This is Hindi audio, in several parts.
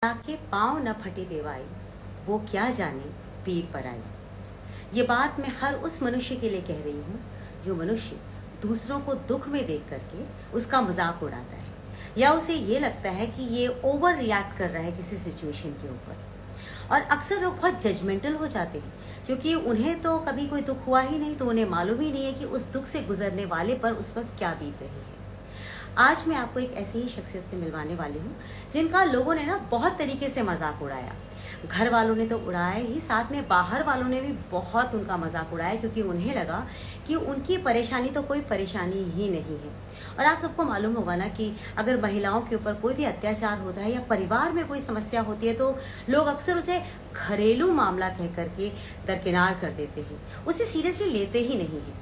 ताके पाँव न फटे बेवाई, वो क्या जाने पीर पर आई। ये बात मैं हर उस मनुष्य के लिए कह रही हूँ जो मनुष्य दूसरों को दुख में देख करके उसका मजाक उड़ाता है, या उसे ये लगता है कि ये ओवर रिएक्ट कर रहा है किसी सिचुएशन के ऊपर। और अक्सर लोग बहुत जजमेंटल हो जाते हैं, क्योंकि उन्हें तो कभी कोई दुख हुआ ही नहीं, तो उन्हें मालूम ही नहीं है कि उस दुख से गुजरने वाले पर उस वक्त क्या बीत रही है। आज मैं आपको एक ऐसी ही शख्सियत से मिलवाने वाली हूँ जिनका लोगों ने ना बहुत तरीके से मजाक उड़ाया। घर वालों ने तो उड़ाया ही, साथ में बाहर वालों ने भी बहुत उनका मजाक उड़ाया, क्योंकि उन्हें लगा कि उनकी परेशानी तो कोई परेशानी ही नहीं है। और आप सबको मालूम होगा ना कि अगर महिलाओं के ऊपर कोई भी अत्याचार होता है या परिवार में कोई समस्या होती है, तो लोग अक्सर उसे घरेलू मामला कह करके दरकिनार कर देते हैं, उसे सीरियसली लेते ही नहीं है।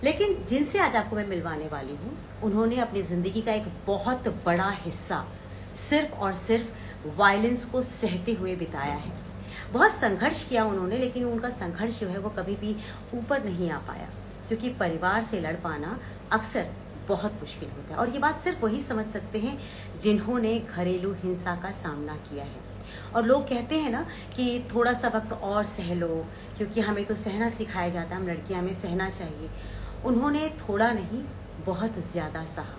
लेकिन जिनसे आज आपको मैं मिलवाने वाली हूँ, उन्होंने अपनी ज़िंदगी का एक बहुत बड़ा हिस्सा सिर्फ और सिर्फ वायलेंस को सहते हुए बिताया है। बहुत संघर्ष किया उन्होंने, लेकिन उनका संघर्ष जो है वो कभी भी ऊपर नहीं आ पाया, क्योंकि परिवार से लड़ पाना अक्सर बहुत मुश्किल होता है। और ये बात सिर्फ वही समझ सकते हैं जिन्होंने घरेलू हिंसा का सामना किया है। और लोग कहते हैं ना कि थोड़ा सा वक्त और सह लो, क्योंकि हमें तो सहना सिखाया जाता है, हम लड़कियां, हमें सहना चाहिए। उन्होंने थोड़ा नहीं, बहुत ज़्यादा सहा,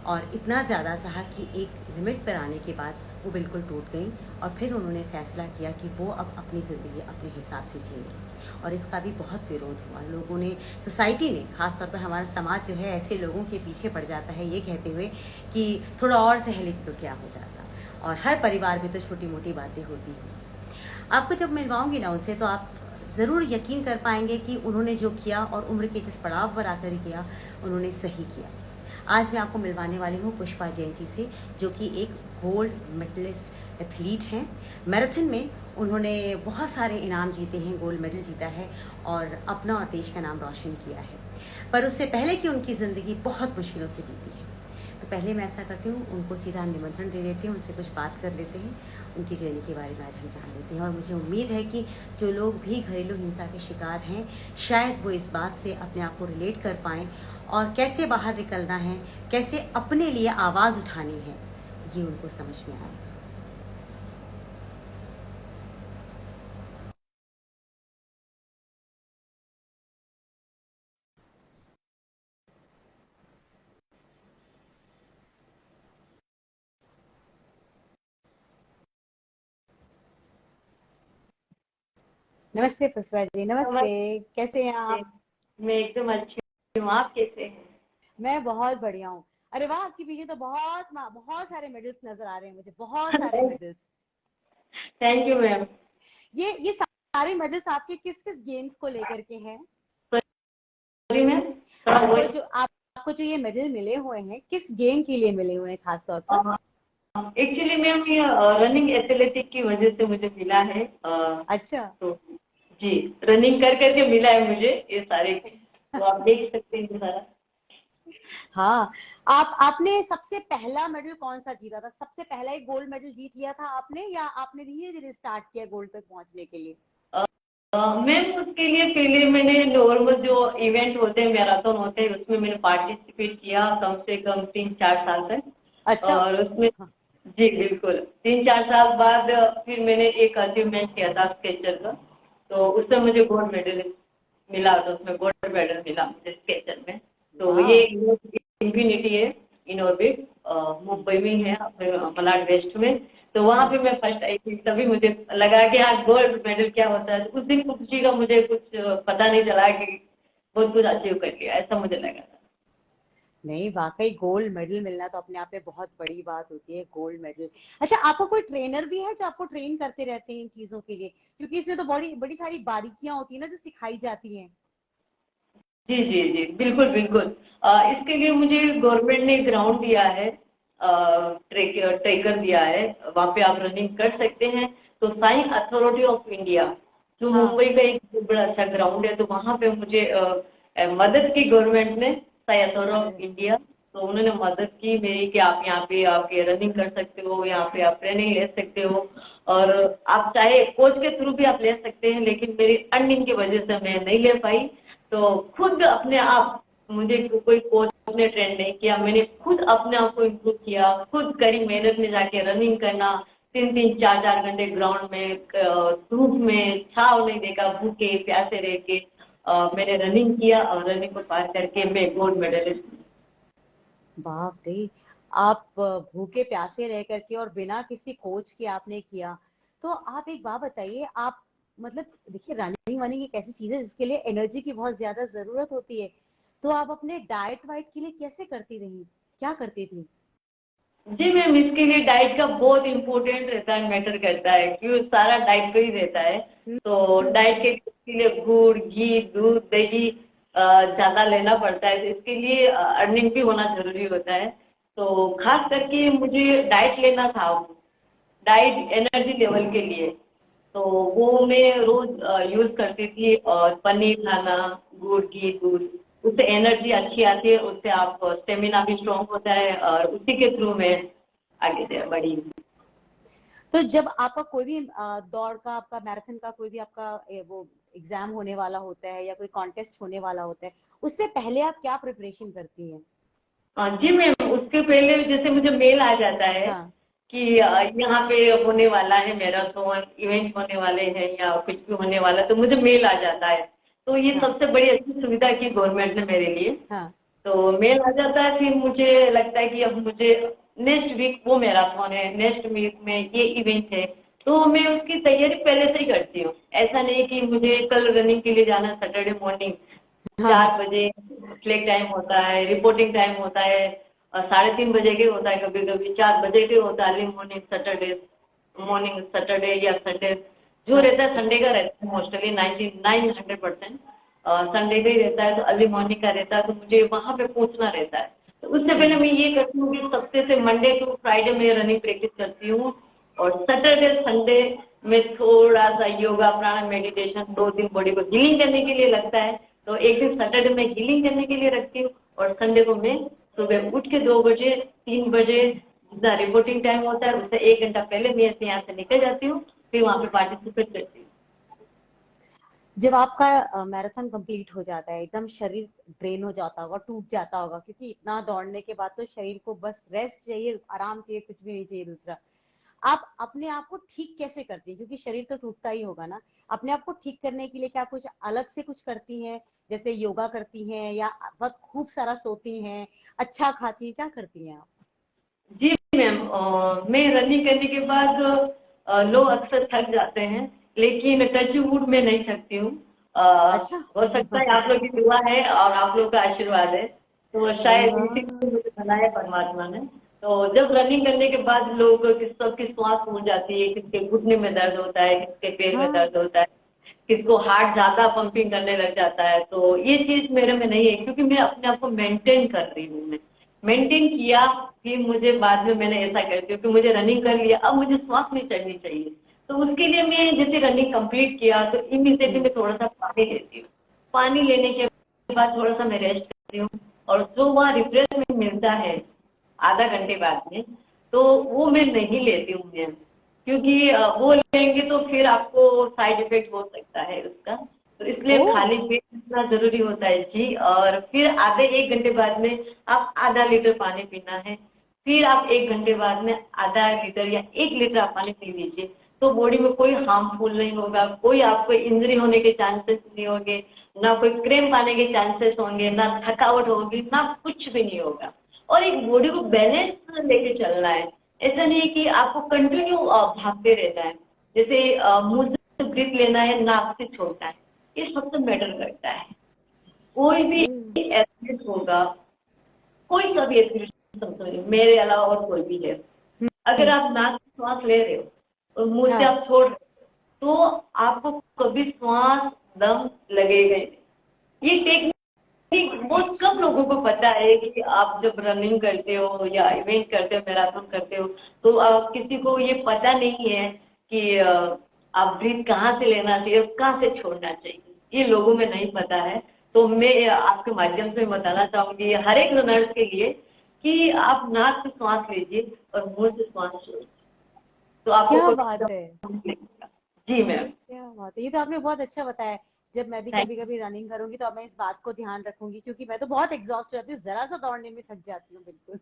और इतना ज़्यादा सहा कि एक लिमिट पर आने के बाद वो बिल्कुल टूट गई। और फिर उन्होंने फैसला किया कि वो अब अपनी ज़िंदगी अपने हिसाब से जिएंगी। और इसका भी बहुत विरोध हुआ, लोगों ने, सोसाइटी ने, ख़ासतौर पर हमारा समाज जो है ऐसे लोगों के पीछे पड़ जाता है, ये कहते हुए कि थोड़ा और सह लेती तो क्या हो जाता। और हर परिवार में तो छोटी मोटी बातें होती हैं। आपको जब मिलवाऊंगी ना उनसे, तो आप ज़रूर यकीन कर पाएंगे कि उन्होंने जो किया और उम्र के जिस पड़ाव पर आकर किया, उन्होंने सही किया। आज मैं आपको मिलवाने वाली हूँ पुष्पा जैन जी से, जो कि एक गोल्ड मेडलिस्ट एथलीट हैं। मैराथन में उन्होंने बहुत सारे इनाम जीते हैं, गोल्ड मेडल जीता है और अपना और देश का नाम रोशन किया है। पर उससे पहले कि उनकी ज़िंदगी बहुत मुश्किलों से बीती है, तो पहले मैं ऐसा करती हूँ, उनको सीधा निमंत्रण दे देती हूँ, उनसे कुछ बात कर लेते हैं, उनकी जर्नी के बारे में आज हम जान लेते हैं। और मुझे उम्मीद है कि जो लोग भी घरेलू हिंसा के शिकार हैं, शायद वो इस बात से अपने आप को रिलेट कर पाएँ, और कैसे बाहर निकलना है, कैसे अपने लिए आवाज़ उठानी है, ये उनको समझ में आए। नमस्ते पुष्पा जी, नमस्ते। कैसे हैं नमस्ते। आप? मैं एकदम अच्छी हूँ। आप कैसे हैं? मैं बहुत बढ़िया हूँ। अरे वाह, आपके पीछे तो बहुत बहुत सारे मेडल्स नजर आ रहे हैं मुझे, बहुत सारे मेडल्स। Thank you ma'am. ये सारे मेडल्स आपके किस किस गेम्स को लेकर के हैं? सॉरी मैम, थोड़ा आपको वॉइस। जो आपको जो ये मेडल मिले हुए हैं, किस गेम के लिए मिले हुए हैं खास तौर पर? एक्चुअली मैम ये रनिंग एथलेटिक की वजह से मुझे मिला है। अच्छा। तो जी, रनिंग कर करके मिला है मुझे ये सारे। तो आप देख सकते हैं ये सारा। हाँ। आपने सबसे पहला मेडल कौन सा जीता था? सबसे पहला एक गोल्ड मेडल जीत लिया था आपने, या आपने धीरे धीरे स्टार्ट किया गोल्ड तक पहुंचने के लिए? मैम उसके लिए पहले मैंने नॉर्मल जो इवेंट होते हैं, मैराथन होते हैं, उसमें मैंने पार्टिसिपेट किया कम से कम 3-4 साल तक। अच्छा। और उसमें हाँ। जी बिल्कुल, 3-4 साल बाद फिर मैंने एक अचीवमेंट किया था स्केचर का। तो उससे मुझे गोल्ड मेडल मिला, तो उसमें गोल्ड मेडल मिला मुझे स्केचर में। तो ये वाह। इन्फिनिटी है, इन ऑर्बिट, मुंबई में है, अपने मलाड वेस्ट में। तो वहाँ हाँ। पे मैं फर्स्ट आई थी, तभी मुझे लगा कि हाँ गोल्ड मेडल क्या होता है। तो उस दिन खुशी का मुझे कुछ पता नहीं चला कि बहुत कुछ अचीव कर लिया, ऐसा मुझे लगा था। नहीं, वाकई गोल्ड मेडल मिलना तो अपने आप में बहुत बड़ी बात होती है, गोल्ड मेडल। अच्छा, आपको कोई ट्रेनर भी है जो आपको ट्रेन करते रहते हैं इन चीजों के लिए? क्योंकि इसमें तो बड़ी बड़ी सारी बारीकियां होती है ना, जो सिखाई जाती हैं। जी जी जी, बिल्कुल बिल्कुल। इसके लिए मुझे गवर्नमेंट ने ग्राउंड दिया है, ट्रेकर दिया है, वहाँ पे आप रनिंग कर सकते हैं। तो साई अथॉरिटी ऑफ इंडिया, जो हाँ। मुंबई का एक बहुत बड़ा अच्छा ग्राउंड है, तो वहाँ पे मुझे मदद की गवर्नमेंट ने, साई अथॉरिटी अरे। Of India. तो उन्होंने मदद की मेरी कि आप यहाँ पे आके रनिंग कर सकते हो, यहाँ पे आप ट्रेनिंग ले सकते हो। और आप चाहे कोच के थ्रू भी आप ले सकते हैं, लेकिन मेरी अर्निंग की वजह से मैं नहीं ले पाई। तो खुद अपने आप, मुझे कोई कोच ने ट्रेन नहीं किया, मैंने खुद अपने आप को इम्प्रूव किया, खुद कड़ी मेहनत में जाके रनिंग करना, 3-3, 4-4 घंटे ग्राउंड में धूप में छाव नहीं देखा, भूखे प्यासे रह के मैंने रनिंग किया और रनिंग को पार करके मैं गोल्ड मेडलिस्ट। बाप रे, आप भूखे प्यासे रह करके और बिना किसी कोच के आपने किया। तो आप एक बात बताइए, आप मतलब देखिए रनिंग वनिंग एक ऐसी चीज है जिसके लिए एनर्जी की बहुत ज्यादा जरूरत होती है, तो आप अपने डाइट वाइट के लिए कैसे करती रही, क्या करती थी? जी मैम, इसके लिए डाइट का बहुत इम्पोर्टेंट रहता है, मैटर करता है, क्यों सारा डाइट पे ही रहता है। तो डाइट के लिए गुड़, घी, दूध, दही ज्यादा लेना पड़ता है, तो इसके लिए अर्निंग भी होना जरूरी होता है। तो खास करके मुझे डाइट लेना था, डाइट एनर्जी लेवल के लिए। तो वो मैं रोज यूज करती थी, और पनीर खाना, गुड़, घी, दूध, उससे एनर्जी अच्छी आती है, उससे आप स्टेमिना भी स्ट्रांग होता है, और उसी के थ्रू मैं आगे से बढ़ी। तो जब आपका कोई भी दौड़ का, आपका मैराथन का कोई भी आपका वो एग्जाम होने वाला होता है या कोई कॉन्टेस्ट होने वाला होता है, उससे पहले आप क्या प्रिपरेशन करती हैं? जी मैम, उसके पहले जैसे मुझे मेल आ जाता है हाँ। कि यहाँ पे होने वाला है मैराथन, इवेंट होने वाले हैं या कुछ भी होने वाला है, तो मुझे मेल आ जाता है। तो ये हाँ। सबसे बड़ी अच्छी सुविधा की गवर्नमेंट ने मेरे लिए। हाँ। तो मेल आ जाता है, फिर मुझे लगता है कि अब मुझे नेक्स्ट वीक वो मैराथन है, नेक्स्ट वीक में ये इवेंट है, तो मैं उसकी तैयारी पहले से ही करती हूँ। ऐसा नहीं कि मुझे कल रनिंग के लिए जाना, सैटरडे मॉर्निंग हाँ। 4 बजे फ्लैग टाइम होता है, रिपोर्टिंग टाइम होता है, और 3:30 बजे के होता है, कभी कभी 4 बजे के होता है, early morning Saturday, morning Saturday या संडे जो हाँ। रहता है, संडे का रहता है मोस्टली 99-100%। संडे का ही रहता है, तो अर्ली मॉर्निंग का रहता है, तो मुझे वहाँ पे पहुँचना रहता है। तो उससे पहले मैं ये करती हूँ कि सप्ताह से मंडे टू फ्राइडे में रनिंग प्रैक्टिस करती हूँ, और सैटरडे संडे में थोड़ा सा योगा, प्राणायाम, मेडिटेशन, 2 दिन बॉडी को हीलिंग करने के लिए लगता है, तो एक दिन सैटरडे में हीलिंग करने के लिए रखती हूँ, और संडे को मैं सुबह उठ के 2 बजे, 3 बजे जितना रिपोर्टिंग टाइम होता है उससे 1 घंटा पहले मैं ऐसे यहाँ से निकल जाती हूँ, फिर वहाँ पे पार्टिसिपेट करती हूँ। जब आपका मैराथन कंप्लीट हो जाता है, एकदम शरीर ड्रेन हो जाता होगा, टूट जाता होगा, क्योंकि इतना दौड़ने के बाद तो शरीर को बस रेस्ट चाहिए, आराम चाहिए, कुछ भी नहीं चाहिए दूसरा। आप अपने आप को ठीक कैसे करती हैं, क्योंकि शरीर तो टूटता ही होगा ना? अपने आप को ठीक करने के लिए क्या कुछ अलग से कुछ करती हैं, जैसे योगा करती हैं या बहुत खूब सारा सोती हैं, अच्छा खाती हैं, क्या करती हैं आप? जी मैम, मैं रनिंग करने के बाद लोग अक्सर थक जाते हैं, लेकिन टच वुड में नहीं थकती हूँ। अच्छा। हो सकता है आप लोग की दुआ है और आप लोग का आशीर्वाद है, तो शायद इसीलिए हाँ। मुझे बनाया परमात्मा ने। तो जब रनिंग करने के बाद लोग सबकी श्वास फूल जाती है, किसके घुटने में दर्द होता है, किसके पैर में हाँ। दर्द होता है, किसको हार्ट ज्यादा पंपिंग करने लग जाता है, तो ये चीज मेरे में नहीं है, क्योंकि मैं अपने आप को मेंटेन कर रही हूँ। मैं मेंटेन किया, फिर मुझे बाद में मैंने ऐसा कर दिया कि मुझे रनिंग कर लिया, अब मुझे श्वास नहीं चढ़नी चाहिए, तो उसके लिए मैं जैसे रनिंग कंप्लीट किया तो इमीडिएटली मैं थोड़ा सा पानी लेती हूँ। पानी लेने के बाद थोड़ा सा मैं रेस्ट करती हूँ, और जो वहाँ रिफ्रेशमेंट मिलता है आधा घंटे बाद में, तो वो मैं नहीं लेती हूँ मैं, क्योंकि वो लेंगे तो फिर आपको साइड इफेक्ट हो सकता है उसका, तो इसलिए ओ। खाली पेट इतना जरूरी होता है जी। और फिर आधे 1 घंटे बाद में आप आधा लीटर पानी पीना है, फिर आप 1 घंटे बाद में आधा लीटर या 1 लीटर आप पानी पी लीजिए, तो बॉडी में कोई हार्मफुल नहीं होगा, कोई आपको इंजरी होने के चांसेस नहीं होंगे, ना कोई क्रैम्प आने के चांसेस होंगे, ना थकावट होगी, ना कुछ भी नहीं होगा। और एक बॉडी को बैलेंस लेके चलना है, ऐसा नहीं है कि आपको कंटिन्यू भागते रहना है, जैसे मुंह से ब्रीथ लेना है, नाक से छोड़ना है, ये सबसे मैटर करता है। कोई भी एथलीट होगा, कोई सा भी एथलीट, समझो मेरे अलावा और कोई भी है, अगर आप नाक से श्वास ले रहे हो और मुंह से हाँ। आप छोड़ रहे हो, तो आपको कभी श्वास दम लगेगा ही नहीं। ये टेक्निक बहुत कम अच्छा। लोगों को पता है कि आप जब रनिंग करते हो या इवेंट करते हो, मैराथन करते हो, तो किसी को ये पता नहीं है कि आप ब्रीथ कहाँ से लेना चाहिए और कहाँ से छोड़ना चाहिए, ये लोगों में नहीं पता है। तो मैं आपके माध्यम से बताना चाहूंगी हर एक रनर्स के लिए कि आप नाक से श्वास लीजिए और मुंह से श्वास छोड़िए, तो आपको क्या कभी बात है, दम नहीं लगेगा। जी मैम। क्या बात है, ये तो आपने बहुत अच्छा बताया। जब मैं भी थैंक कभी कभी रनिंग करूंगी तो अब मैं इस बात को ध्यान रखूंगी, क्योंकि मैं तो बहुत एग्जॉस्ट हो जाती हूँ, जरा सा दौड़ने में थक जाती हूँ बिल्कुल।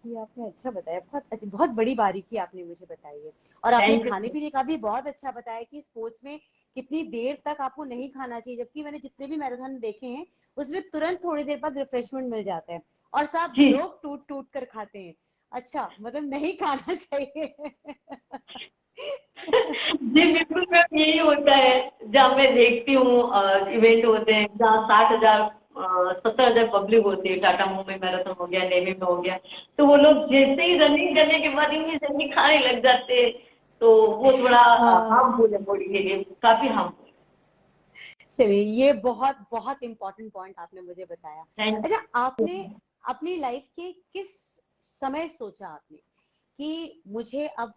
बारीकी आपने अच्छा बताया, बहुत बड़ी बारीकी आपने मुझे बताई है। और आपने थैंक यू। खाने पीने का भी बहुत अच्छा बताया कि स्पोर्ट्स में कितनी देर तक आपको नहीं खाना चाहिए, जबकि मैंने जितने भी मैराथन देखे हैं उसमें तुरंत थोड़ी देर बाद रिफ्रेशमेंट मिल जाता है और सब जी लोग टूट टूट कर खाते हैं। अच्छा, मतलब नहीं खाना चाहिए। जी बिल्कुल मैम, यही होता है जहाँ मैं देखती हूँ इवेंट होते हैं जहाँ 60,000 70,000 पब्लिक होती है, टाटा मुंबई मैराथन हो गया, नेवी में हो गया, तो वो लोग जैसे ही रनिंग करने के बाद इतनी जल्दी खाने लग जाते हैं, तो वो थोड़ा हाँ, हार्मफुल है बॉडी के लिए, काफी हार्मफुल। चलिए, ये बहुत बहुत इम्पोर्टेंट पॉइंट आपने मुझे बताया। थैंक अच्छा, आपने अपनी लाइफ के किस समय सोचा आपने कि मुझे अब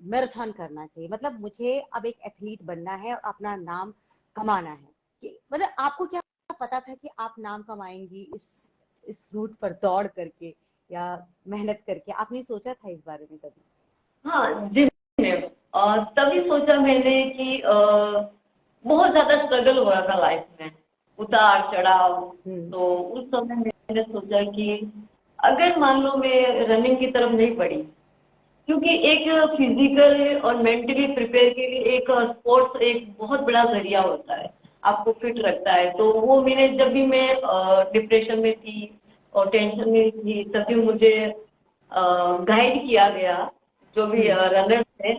मैराथन करना चाहिए, मतलब मुझे अब एक एथलीट बनना है और अपना नाम कमाना है, कि मतलब आपको क्या पता था कि आप नाम कमाएंगी इस रूट पर दौड़ करके या मेहनत करके? आपने सोचा था इस बारे में कभी? हाँ जी मैम, तभी सोचा मैंने कि बहुत ज्यादा स्ट्रगल हो रहा था लाइफ में, उतार चढ़ाव। हम्म। तो उस समय मैंने सोचा कि अगर मान लो मैं रनिंग की तरफ नहीं बढ़ी, क्योंकि एक फिजिकल और मेंटली प्रिपेयर के लिए एक स्पोर्ट्स एक बहुत बड़ा जरिया होता है, आपको फिट रखता है। तो वो मैंने जब भी मैं डिप्रेशन में थी और टेंशन में थी, तभी मुझे गाइड किया गया, जो भी हम्म। रनर्स थे।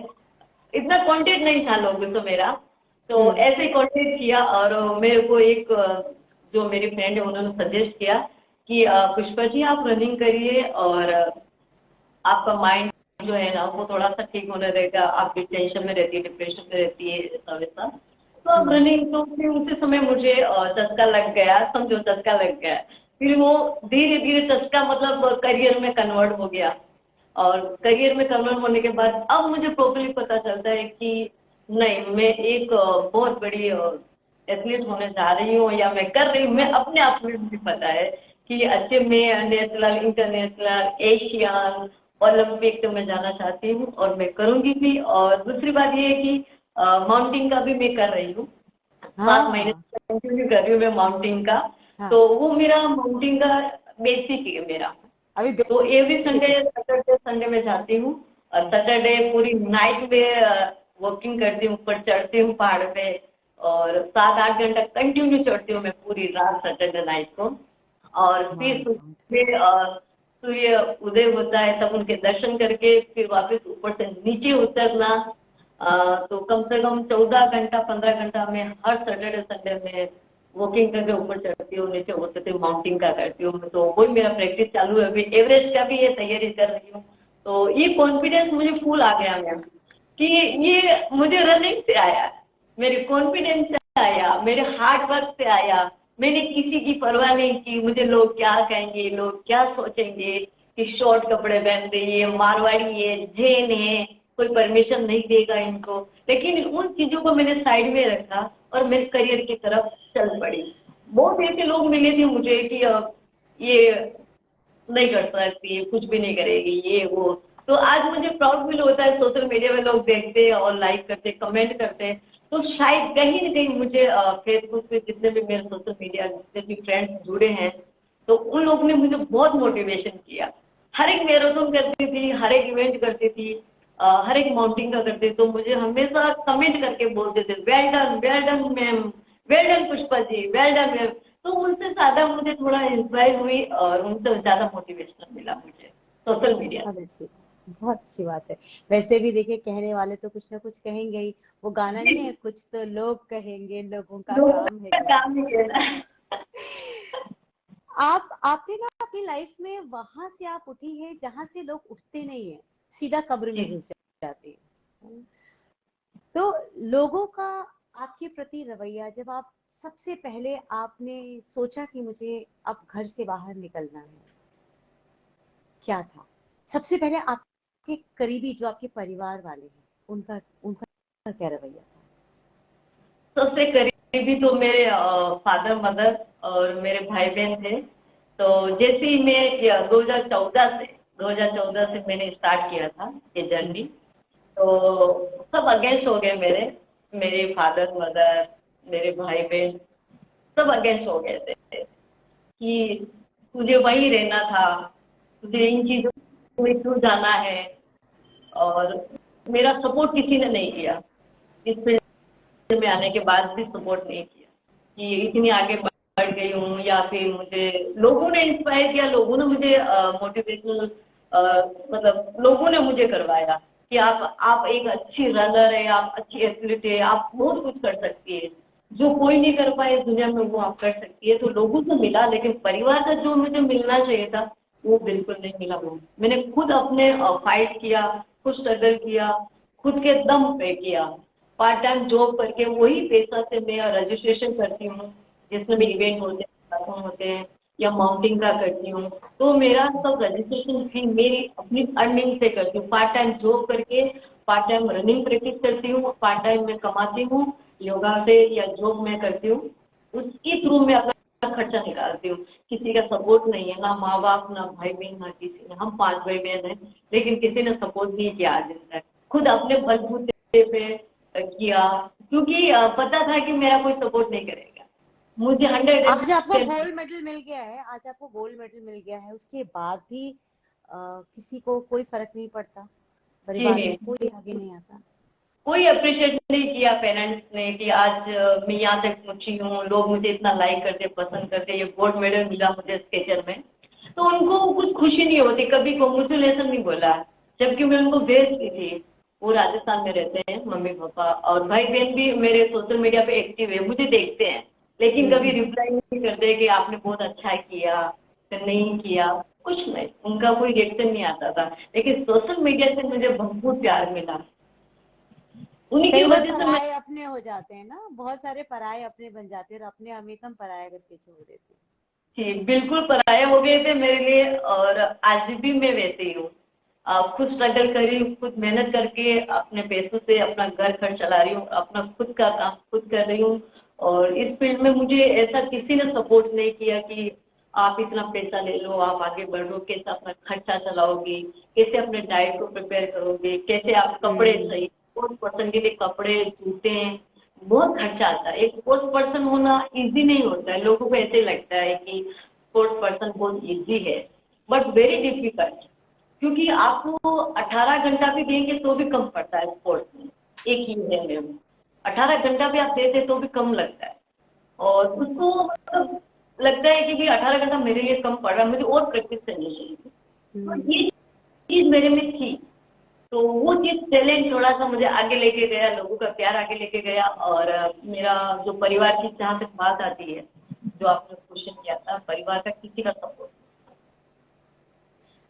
इतना कांटेक्ट नहीं था लोगों से मेरा, तो हम्म। ऐसे कांटेक्ट किया और मेरे को एक जो मेरी फ्रेंड है उन्होंने सजेस्ट किया कि पुष्पा जी आप रनिंग करिए और आपका माइंड जो है ना वो थोड़ा सा ठीक होने रहेगा, आपकी टेंशन में रहती है, डिप्रेशन में रहती है, ऐसा वैसा। तो अब हम्म। रनिंग, तो फिर उसी समय मुझे चस्का लग गया, समझो चस्का लग गया। फिर वो धीरे धीरे चस्का मतलब करियर में कन्वर्ट हो गया, और करियर में कन्वर्ट होने के बाद अब मुझे प्रॉपरली पता चलता है कि नहीं, मैं एक बहुत बड़ी एथलीट होने जा रही हूँ या मैं कर रही हूँ। मैं अपने आप में मुझे पता है कि अच्छे मैं नेशनल, इंटरनेशनल, एशियन, ओलंपिक तो मैं जाना चाहती हूँ और मैं करूंगी भी। और दूसरी बात ये है कि माउंटिंग का भी मैं कर रही हूँ, 7 महीने हाँ। से कंटिन्यू कर रही हूँ मैं माउंटिंग का। हाँ, तो वो मेरा माउंटिंग का बेसिक है मेरा। अभी तो एवरी बेसिक संडे, है। सैटरडे संडे में जाती हूँ, और सैटरडे पूरी नाइट में वॉकिंग करती हूँ, ऊपर चढ़ती हूँ पहाड़ पे, और 7-8 घंटा कंटिन्यू चढ़ती हूँ मैं पूरी रात सैटरडे नाइट को। और माय फिर गॉड। सुबह सूर्य उदय होता है तब उनके दर्शन करके फिर वापस ऊपर से नीचे उतरना। तो कम से कम 14 घंटा 15 घंटा में हर सैटरडे संडे में वॉकिंग करके ऊपर चढ़ती हूँ, नीचे उतरती हूँ, माउंटिंग का करती हूँ। तो वही मेरा प्रैक्टिस चालू है, अभी एवरेस्ट का भी ये तैयारी कर रही हूँ। तो ये कॉन्फिडेंस मुझे फुल आ गया मैम, कि ये मुझे रनिंग से आया, मेरे कॉन्फिडेंस से आया, मेरे हार्ड वर्क से आया। मैंने किसी की परवाह नहीं की, मुझे लोग क्या कहेंगे, लोग क्या सोचेंगे कि शॉर्ट कपड़े पहनते हैं, ये मारवाड़ी है, जैन है, कोई परमिशन नहीं देगा इनको। लेकिन उन चीजों को मैंने साइड में रखा और मैं करियर की तरफ चल पड़ी। बहुत ऐसे लोग मिले थे मुझे कि ये नहीं कर सकती, ये कुछ भी नहीं करेगी, ये वो। तो आज मुझे प्राउड फील होता है, सोशल मीडिया में लोग देखते हैं और लाइक करते हैं, कमेंट करते हैं। तो शायद कहीं ना कहीं मुझे फेसबुक पे जितने भी मेरे सोशल मीडिया जितने भी फ्रेंड्स जुड़े हैं, तो उन लोगों ने मुझे बहुत मोटिवेशन किया। हर एक मैराथन करती थी, हर एक इवेंट करती थी, हर एक माउंटिंग का करते, तो मुझे हमेशा कमेंट करके बोलते थे, well done ma'am, well done Pushpa ji, well done ma'am. तो उनसे ज्यादा मुझे थोड़ा इंस्पायर हुई और उनसे ज्यादा मोटिवेशन मिला मुझे सोशल मीडिया। बहुत अच्छी बात है। वैसे भी देखिए, कहने वाले तो कुछ ना कुछ कहेंगे ही। वो गाना नहीं है, कुछ तो लोग कहेंगे, लोगों का लोगों काम है का कहना। काम ही है। आपने ना अपनी लाइफ में वहां से आप उठी है जहां से लोग उठते नहीं है, सीधा कब्र में जी घुस जाते हैं। तो लोगों का आपके प्रति रवैया, जब आप सबसे पहले आपने सोचा कि मुझे अब घर से बाहर निकलना है, क्या था? सबसे पहले आपके करीबी जो आपके परिवार वाले हैं, उनका उनका क्या रवैया था? सबसे करीबी तो मेरे फादर मदर और मेरे भाई बहन थे। तो जैसे ही मैं 2014 से मैंने स्टार्ट किया था ये जर्नी, तो सब अगेंस्ट हो गए मेरे फादर मदर, मेरे भाई बहन, सब अगेंस्ट हो गए थे कि तुझे वहीं रहना था, तुझे इन चीजों में क्यों जाना है, और मेरा सपोर्ट किसी ने नहीं किया। इस फील्ड में आने के बाद भी सपोर्ट नहीं किया कि इतनी आगे बढ़ गई हूँ, या फिर मुझे लोगों ने इंस्पायर किया, लोगों ने मुझे मोटिवेशनल, मतलब लोगों ने मुझे करवाया कि आप एक अच्छी रनर है, आप अच्छी एथलीट है, आप बहुत कुछ कर सकती है, जो कोई नहीं कर पाए इस दुनिया में वो आप कर सकती है। तो लोगों से मिला, लेकिन परिवार का जो मुझे मिलना चाहिए था वो बिल्कुल नहीं मिला। वो मैंने खुद अपने फाइट किया, खुद स्ट्रगल किया, खुद के दम पे किया, पार्ट टाइम जॉब करके वही पैसा से मैं रजिस्ट्रेशन करती हूँ, जिसमें भी इवेंट होते हैं, होते हैं, या माउंटिंग का करती हूँ। तो मेरा सब रजिस्ट्रेशन फी मेरी अपनी अर्निंग से करती हूँ, पार्ट टाइम जॉब करके, पार्ट टाइम रनिंग प्रैक्टिस करती हूँ, पार्ट टाइम मैं कमाती हूँ योगा से, या जॉब मैं करती हूँ, उसके थ्रू मैं अपना खर्चा निकालती हूँ। किसी का सपोर्ट नहीं है, ना माँ बाप, ना भाई बहन, ना किसी ने। हम 5 भाई बहन हैं, लेकिन किसी ने सपोर्ट नहीं किया आज तक। खुद अपने बलबूते पे किया, क्योंकि पता था कि मेरा कोई सपोर्ट नहीं करेगा। मुझे आज आपको 100% गोल्ड मेडल मिल गया है, आज आपको गोल्ड मेडल मिल गया है, उसके बाद भी किसी को कोई फर्क नहीं पड़ता, परिवार में कोई आगे नहीं आता? कोई अप्रिशिएट नहीं किया पेरेंट्स ने कि आज मैं यहाँ तक पहुंची हूँ, लोग मुझे इतना लाइक करते, पसंद करते, ये गोल्ड मेडल मिला मुझे स्केचर में, तो उनको कुछ खुशी नहीं होती, कभी कॉन्ग्रेचुलेशन नहीं बोला, जबकि मैं उनको भेजती थी। वो राजस्थान में रहते हैं मम्मी पापा, और भाई बहन भी मेरे सोशल मीडिया पे एक्टिव है, मुझे देखते हैं, लेकिन कभी रिप्लाई नहीं करते कि आपने बहुत अच्छा किया या नहीं किया, कुछ नहीं, उनका कोई रिएक्शन नहीं आता था। लेकिन सोशल मीडिया से मुझे बहुत प्यार मिला, उन्हीं की कई बार वजह से मैं। पराये अपने हो जाते हैं ना, बहुत सारे पराये अपने बन जाते हैं और अपने हमें हम पराया करके छोड़ देते हैं। जी बिल्कुल पराये हो गए थे मेरे लिए, और आज भी मैं वैसे ही हूँ। खुद स्ट्रगल कर रही हूँ, खुद मेहनत करके अपने पैसों से अपना घर खर्च चला रही हूँ, अपना खुद का काम खुद कर रही हूँ। और इस फील्ड में मुझे ऐसा किसी ने सपोर्ट नहीं किया कि आप इतना पैसा ले लो, आप आगे बढ़ो, कैसे अपना खर्चा चलाओगी, कैसे अपने डाइट को प्रिपेयर करोगे, कैसे आप कपड़े सही, स्पोर्ट्स पर्सन के लिए कपड़े, जूते, बहुत खर्चा आता है। एक स्पोर्ट्स पर्सन होना इजी नहीं होता है, लोगों को ऐसे लगता है कि स्पोर्ट्स पर्सन बहुत इजी है, बट वेरी डिफिकल्ट, क्योंकि आपको 18 घंटा भी देंगे तो भी कम पड़ता है स्पोर्ट्स में, एक ही है में 18 घंटा भी आप देते तो भी कम लगता है। और उसको मतलब लगता है कि भाई 18 घंटा मेरे लिए कम पड़ रहा है, मुझे और प्रैक्टिस करनी चाहिए। तो ये चीज मेरे में थी, तो वो चीज टैलेंट थोड़ा सा मुझे आगे लेके गया, लोगों का प्यार आगे लेके गया। और मेरा जो परिवार की जहाँ तक बात आती है, जो आपने क्वेश्चन किया था, परिवार का किसी का सपोर्ट।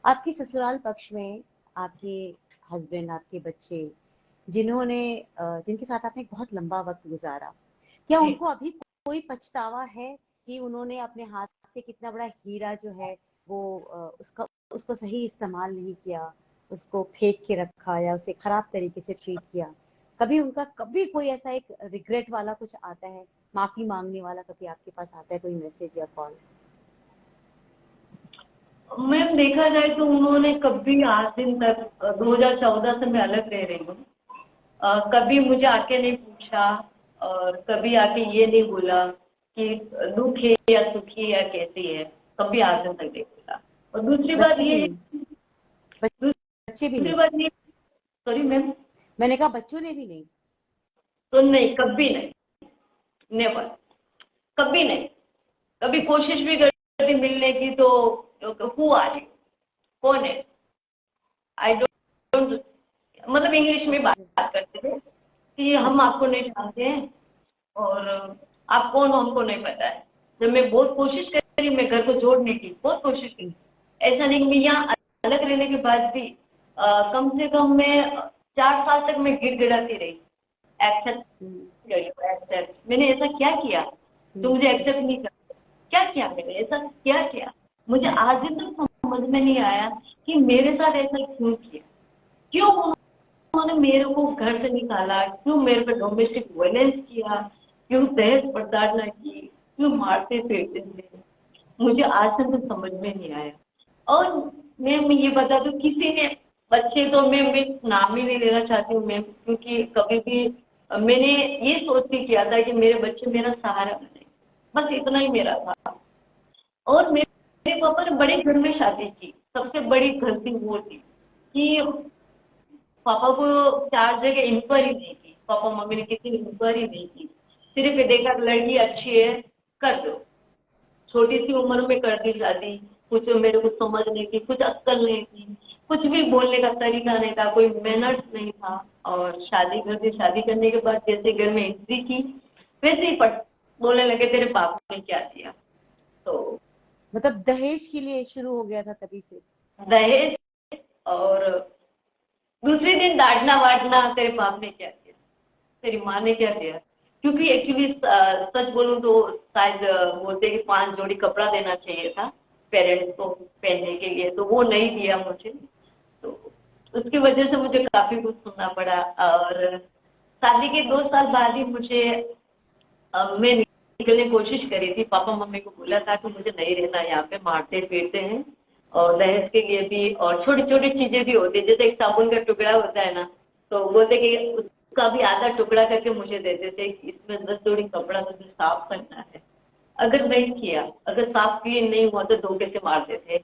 आपके ससुराल पक्ष में आपके हस्बैंड, आपके बच्चे, जिन्होंने जिनके साथ आपने बहुत लंबा वक्त गुजारा, क्या उनको अभी कोई पछतावा है कि उन्होंने अपने हाथ से कितना बड़ा हीरा जो है वो उसको सही इस्तेमाल नहीं किया, उसको फेंक के रखा या उसे खराब तरीके से ट्रीट किया? कभी उनका कभी कोई ऐसा एक रिग्रेट वाला कुछ आता है, माफी मांगने वाला कभी आपके पास आता है कोई मैसेज या कॉल? मैम देखा जाए तो उन्होंने कभी आज दिन तक 2014 से मैं अलग रह रही हूँ, कभी मुझे आके नहीं पूछा, और कभी आके ये नहीं बोला कि दुख है या सुखी है या कैसी है, कभी आज दिन तक नहीं बोला। और दूसरी बात ये, बच्चे भी दूसरी नहीं? बात ये, सॉरी मैम, मैंने कहा बच्चों ने भी नहीं? तो नहीं, कभी नहीं, नेवर, कभी नहीं। कभी कोशिश भी करती मिलने की तो हु आर यू, कौन है, आई डोंट, मतलब इंग्लिश में बात करते थे कि हम आपको नहीं जानते हैं, और आप कौन हो हमको नहीं पता है। जब मैं बहुत कोशिश करी, मैं घर को जोड़ने की बहुत कोशिश की, ऐसा नहीं कि मैं यहाँ अलग रहने के बाद भी कम से कम मैं 4 साल तक मैं गिड़गिड़ाती रही, एक्सेप्ट, मैंने ऐसा क्या किया तो मुझे एक्सेप्ट नहीं कर, क्या किया मैंने, ऐसा क्या किया, मुझे आज दिन तक समझ में नहीं आया कि मेरे साथ ऐसा क्यों किया, क्यों उन्होंने मेरे को घर से निकाला, क्यों मेरे पे डोमेस्टिक वायलेंस किया, क्यों दहेज प्रताड़ना की, क्यों मारते पीटते थे, मुझे आज तक तो समझ में नहीं आया। और मैं ये बता दूं, किसी ने बच्चे तो मैं नाम ही नहीं लेना चाहती हूँ मैम, क्योंकि कभी भी मैंने ये सोच के किया था कि मेरे बच्चे मेरा सहारा बने, बस इतना ही मेरा था। और मेरे पापा ने बड़े घर में शादी की, सबसे बड़ी गलती वो थी कि पापा को 4 जगह इंक्वायरी नहीं की, पापा मम्मी ने किसी ने इंक्वायरी नहीं की, सिर्फ ये देखा कि लड़की अच्छी है कर दो। छोटी सी उम्र में कर दी शादी, कुछ मेरे को समझ नहीं थी, कुछ अक्ल नहीं थी, कुछ भी बोलने का तरीका नहीं था, कोई मैनर्स नहीं था। और शादी कर दी, शादी करने के बाद जैसे घर में एंट्री की वैसे ही पट बोलने लगे तेरे पापा ने क्या दिया। तो मतलब दहेज के लिए शुरू हो गया था तभी से? दहेज, और दूसरे दिन डांटना वाटना, तेरे बाप ने क्या दिया, तेरी माँ ने क्या दिया। क्योंकि एक्चुअली सच बोलूं तो शायद बोलते कि 5 जोड़ी कपड़ा देना चाहिए था पेरेंट्स को पहनने के लिए, तो वो नहीं दिया मुझे। तो उसकी वजह से मुझे काफी कुछ सुनना पड़ा। और शादी के 2 साल बाद ही मुझे मैं निकलने की कोशिश करी थी। पापा मम्मी को बोला था कि मुझे नहीं रहना यहाँ पे, मारते पीटते हैं और दहेज के लिए भी, और छोटी छोटी चीजें भी होती है, जैसे एक साबुन का टुकड़ा होता है ना, तो बोलते कि उसका भी आधा टुकड़ा करके मुझे देते थे, इसमें 10 जोड़ी कपड़ा मुझे साफ करना है। अगर नहीं किया, अगर साफ किए नहीं हुआ तो धोखे से मारते थे।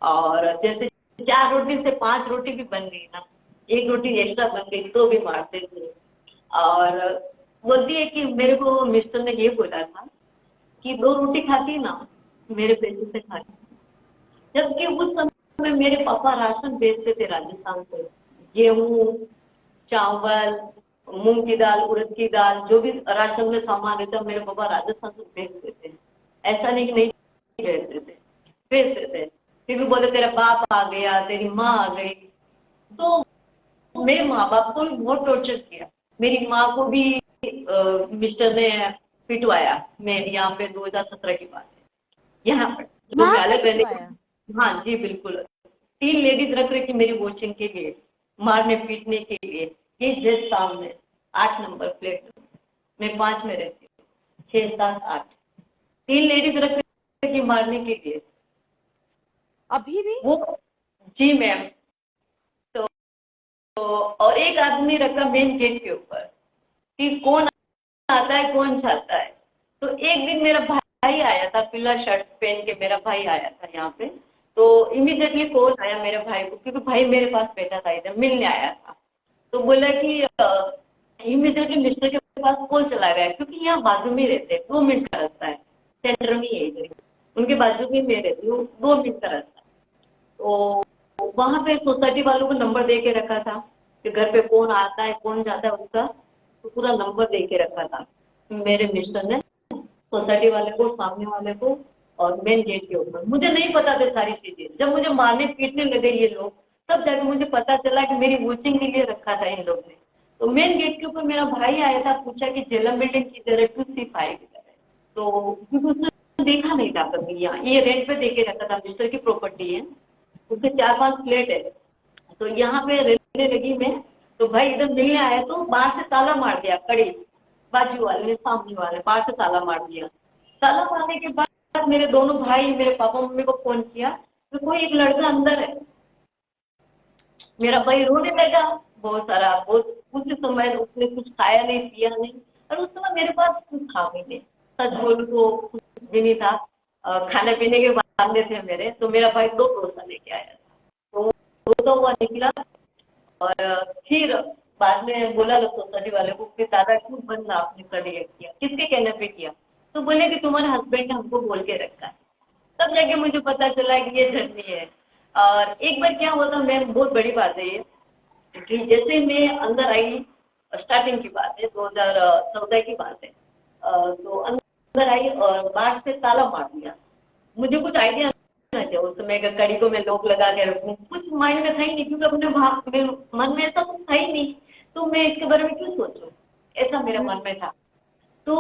और जैसे 4 रोटी से 5 रोटी भी बन गई ना, 1 रोटी एक्स्ट्रा बन गई तो भी मारते थे। और बोलती है कि मेरे को मिस्टर ने ये बोला था कि 2 रोटी खाती ना मेरे पैसे से खाती, जबकि उस समय मेरे पापा राशन बेचते थे राजस्थान से, गेहूं, चावल, मूंग की दाल, उड़द की दाल, जो भी राशन में सामान रहता मेरे पापा राजस्थान से बेचते थे। ऐसा नहीं कि नहीं बेचते थे, बेचते थे। फिर भी बोले तेरा बाप आ गया, तेरी माँ आ गई। तो मेरे माँ बाप को भी बहुत टॉर्चर किया। मेरी माँ को भी मिस्टर ने पिटवाया। मैं यहाँ पे 2017 की बात है, यहाँ पर जो वहां मैं पे अलग रहने। पिटवाया? हाँ जी बिल्कुल। 3 लेडीज रख रही थी मेरी वॉचिंग के लिए, मारने पीटने के लिए। ये जस्ट सामने 8 नंबर फ्लैट, मैं 5 में रहती हूँ, 6, 7, 8। 3 लेडीज रख रही थी मारने के लिए। अभी भी? वो जी मैम। तो और एक आदमी रखा मेन गेट के ऊपर कि कौन आता है कौन जाता है। तो एक दिन मेरा भाई आया था, पीला शर्ट पहन के मेरा भाई आया था यहाँ पे। तो इमीडिएटली कॉल आया मेरे भाई को, क्योंकि भाई मेरे पास बैठा था, इधर मिलने आया था। तो बोला कि इमीडिएटली मिस्टर के पास कॉल चला गया, क्योंकि यहाँ बाजू में रहते हैं, 2 मिनट का रास्ता है, सेंटर में ही है इधर, उनके बाजू में मैं रहती हूँ, 2 मिनट का रास्ता। तो वहां पे सोसाइटी वालों को नंबर दे के रखा था कि घर पे कौन आता है कौन जाता है उसका, तो पूरा नंबर दे के रखा था मेरे मिस्टर ने सोसाइटी वाले को, सामने वाले को, और मेन गेट के ऊपर। मुझे नहीं पता था सारी चीजें, जब मुझे मारने पीटने लगे ये लोग, तब जाके मुझे पता चला कि मेरी वॉचिंग के लिए रखा था इन लोग ने। तो मेन गेट के ऊपर मेरा भाई आया था, पूछा कि जेलम बिल्डिंग किधर है, 2C5 किधर है। तो क्योंकि उसने देखा नहीं था कभी, यहाँ ये रेंट पे दे के रखा था, मिस्टर की प्रॉपर्टी है, उसके 4-5 फ्लैट है। तो यहाँ पे रहने लगी मैं। तो भाई इधर मिलने आया तो बाहर से ताला मार दिया, कड़ी बाजू वाले ने, सामने वाले बाहर से ताला मार दिया। ताला मारने के बाद मेरे दोनों भाई, मेरे पापा मम्मी को फोन किया तो कोई एक लड़का अंदर है। मेरा भाई रोने लगा बहुत सारा, बहुत कुछ समय उसने कुछ खाया नहीं पिया नहीं, और उस समय मेरे पास कुछ था भी नहीं, सच बोलूं तो कुछ भी नहीं था। खाने पीने के वादे थे मेरे। तो मेरा भाई 2 डोसा लेके आया था, तो रोता हुआ निकला। और फिर बाद में बोला सोसाइटी वाले को कि दादा क्यों बंद आपने कर किया, किसके कहने पे किया। तो बोले कि तुम्हारे हस्बैंड ने हमको बोल के रखा है। तब जाके मुझे पता चला कि ये झरनी है। और एक बार क्या हुआ था, मैं बहुत बड़ी बात है ये, कि जैसे मैं अंदर आई, स्टार्टिंग की बात है, 2014 की बात है। तो अंदर आई और बाहर से ताला मार दिया। मुझे कुछ आइडिया नहीं था उस समय, कड़ी को मैं लॉक लगा के रखूं, कुछ माइंड में था ही नहीं, क्योंकि अपने मन में ऐसा कुछ था ही नहीं, तो मैं इसके बारे में क्यों सोचूं, ऐसा मेरे मन में था। तो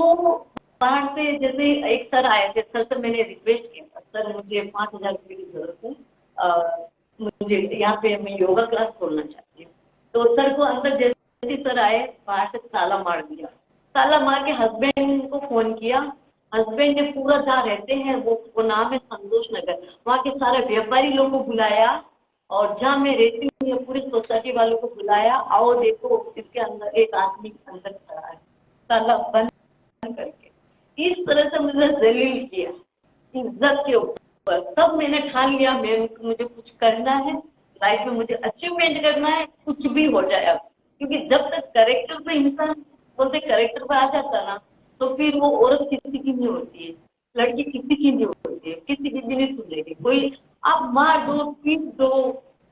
बाहर से जैसे एक सर आए थे, सर से मैंने रिक्वेस्ट किया था, सर मुझे 5,000 रुपये की जरूरत है, मुझे यहाँ पे मैं योगा क्लास खोलना चाहती हूँ। तो सर को अंदर जैसे सर आए, बाहर से ताला मार दिया। ताला मार के हस्बैंड को फोन किया। हस्बैंड ने पूरा जहाँ रहते हैं वो नाम है संतोष नगर, वहाँ के सारे व्यापारी लोगों को बुलाया, और जहाँ मैं रहती हूँ पूरी सोसाइटी वालों को बुलाया, आओ देखो इसके अंदर एक आदमी अंदर खड़ा है, ताला बंद करके। इस तरह से मुझे जलील किया, इज्जत के ऊपर सब मैंने ठान लिया मैम, मुझे कुछ करना है लाइफ में, मुझे अचीवमेंट करना है, कुछ भी हो जाए अब। क्योंकि जब तक करेक्टर पे इंसान बोलते करेक्टर पे आ जाता ना, तो फिर वो औरत किसी की नहीं होती है, लड़की किसी की नहीं होती है, किसी की भी नहीं सुनेगी कोई। आप मार दो, पीट दो,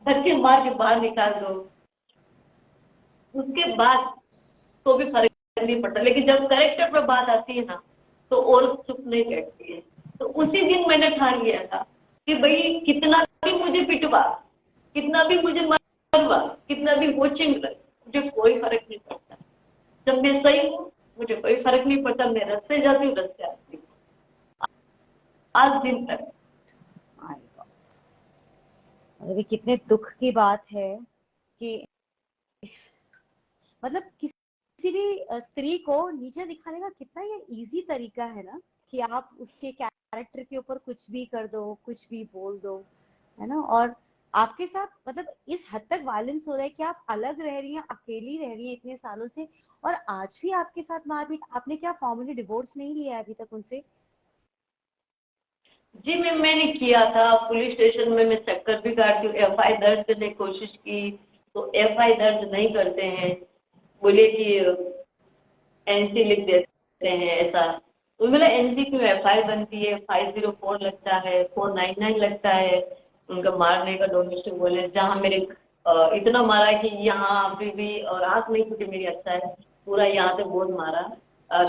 धक्के मार के बाहर निकाल दो, उसके बाद तो भी फर्क नहीं पड़ता। लेकिन जब करेक्टर पर बात आती है ना, तो औरत चुप नहीं बैठती है। तो उसी दिन मैंने ठान लिया था कि भाई कितना भी मुझे पिटवा, कितना भी मुझे मरवा, कितना भी कोचिंग ले, मुझे कोई फर्क नहीं पड़ता। जब मैं सही हूँ मुझे कोई फर्क नहीं पड़ता, मैं रस्ते जाती हूँ, रस्ते आती हूँ, आज दिन तक। अरे कितने दुख की बात है कि मतलब किसी भी स्त्री को नीचे दिखाने का कितना ये इजी तरीका है ना, कि आप उसके कैरेक्टर के ऊपर कुछ भी कर दो, कुछ भी बोल दो, है ना। और आपके साथ मतलब इस हद तक वायलेंस हो रहा है कि आप अलग रह रही हैं, अकेली रह रही हैं इतने सालों से, और आज भी आपके साथ मारपीट। आपने क्या फॉर्मली डिवोर्स नहीं लिया है अभी तक उनसे? जी मैम, मैंने किया था, पुलिस स्टेशन में मैं चक्कर भी काटती हूँ, एफआई दर्ज करने की कोशिश की तो एफआई दर्ज नहीं करते हैं, बोले कि एनसी लिख देते हैं ऐसा। तो मेरा एनसी क्यों, एफआई बनती है, 504 लगता है, 499 लगता है उनका मारने का, डोमेस्टिक वायलेंस, जहाँ मेरे इतना मारा कि यहाँ अभी भी और आंख नहीं फूटी मेरी, अच्छा है पूरा यहाँ से बहुत मारा।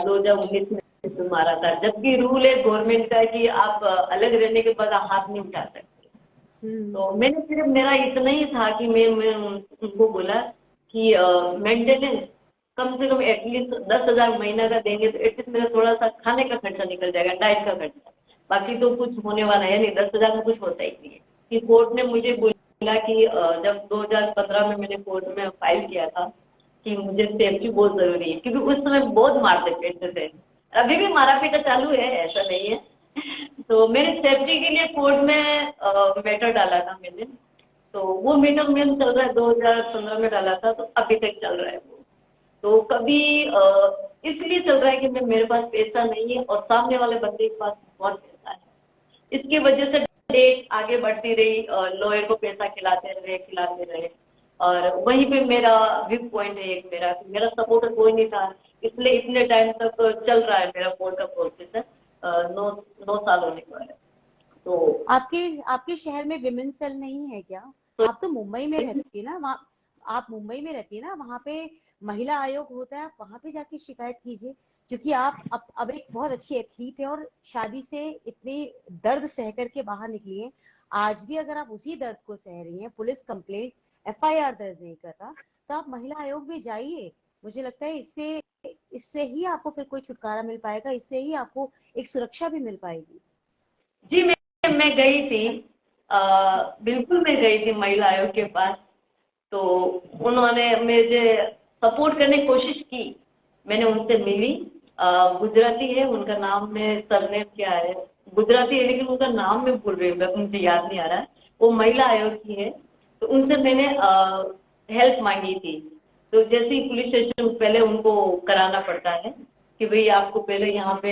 2019 में तो मारा था, जबकि रूल है गवर्नमेंट का कि आप अलग रहने के बाद आप हाथ नहीं उठा सकते। तो मैंने सिर्फ मेरा इतना ही था कि मैं उनको बोला कि मेंटेनेंस कम से कम एटलीस्ट 10,000 महीना का देंगे तो एटलीस्ट मेरा थोड़ा सा खाने का खर्चा निकल जाएगा, डाइट का खर्चा, बाकी तो कुछ होने वाला है नहीं, 10,000 में कुछ होता ही नहीं है। कि कोर्ट ने मुझे बोला कि जब 2015 में मैंने कोर्ट में फाइल किया था कि मुझे सेफ्टी बहुत जरूरी है, क्योंकि उस समय बहुत मारते पीटते थे, अभी भी मारा पीटा चालू है, ऐसा नहीं है। तो मेरे सेफ्टी के लिए कोर्ट में मैटर डाला था मैंने, तो वो मैटर में चल रहा है, 2015 में डाला था, तो अभी तक चल रहा है वो। तो कभी इसलिए चल रहा है कि मैं, मेरे पास पैसा नहीं है और सामने वाले बंदे के पास बहुत पैसा है, इसकी वजह से डेट आगे बढ़ती रही, लॉयर को पैसा खिलाते रहे। और वहीं पे मेरा वीक पॉइंट है एक, मेरा सपोर्टर कोई नहीं था, इसलिए इतने टाइम तक चल रहा है मेरा कोर्ट का प्रोसेस है, 9 साल होने को है। तो आपके आपके शहर में विमेन सेल नहीं है क्या? आप तो मुंबई में रहती है ना, वहाँ आप मुंबई में रहती है ना, वहाँ पे महिला आयोग होता है, आप वहाँ पे जाके शिकायत कीजिए। क्योंकि आप अब एक बहुत अच्छी एथलीट है और शादी से इतने दर्द सह करके बाहर निकली हैं। आज भी अगर आप उसी दर्द को सह रही हैं, पुलिस कंप्लेंट, एफआईआर दर्ज नहीं करता, तो आप महिला आयोग में जाइए। मुझे लगता है इससे इससे ही आपको फिर कोई छुटकारा मिल पाएगा, इससे ही आपको एक सुरक्षा भी मिल पाएगी। जी मैं गई थी, बिल्कुल मैं गई थी महिला आयोग के पास। तो उन्होंने मुझे सपोर्ट करने की कोशिश की, मैंने उनसे मिली, गुजराती है उनका नाम, में सरनेम क्या है, गुजराती है लेकिन उनका नाम मैं भूल रही हूँ, मुझे याद नहीं आ रहा है, वो महिला आयोग की है। तो उनसे मैंने हेल्प मांगी थी। तो जैसे ही पुलिस स्टेशन पहले उनको कराना पड़ता है कि भाई आपको पहले यहाँ पे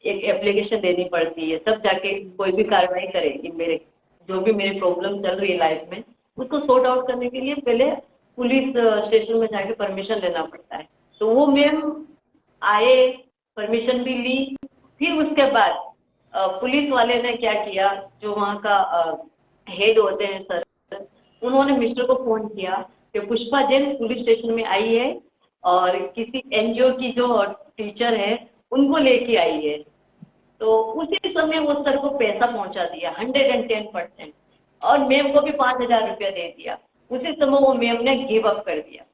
एक एप्लीकेशन देनी पड़ती है, तब जाके कोई भी कार्रवाई करेगी, मेरे जो भी मेरी प्रॉब्लम चल रही है लाइफ में उसको सॉर्ट आउट करने के लिए पहले पुलिस स्टेशन में जाके परमिशन लेना पड़ता है। तो वो मैम आए, परमिशन भी ली, फिर उसके बाद पुलिस वाले ने क्या किया, जो वहाँ का हेड होते हैं सर, उन्होंने मिस्टर को फोन किया कि पुष्पा जैन पुलिस स्टेशन में आई है और किसी एनजीओ की जो टीचर है उनको लेके आई है। तो उसी समय वो सर को पैसा पहुंचा दिया 110%, और मैम को भी 5,000 रुपया दे दिया। उसी समय वो मैम ने गिव अप कर दिया,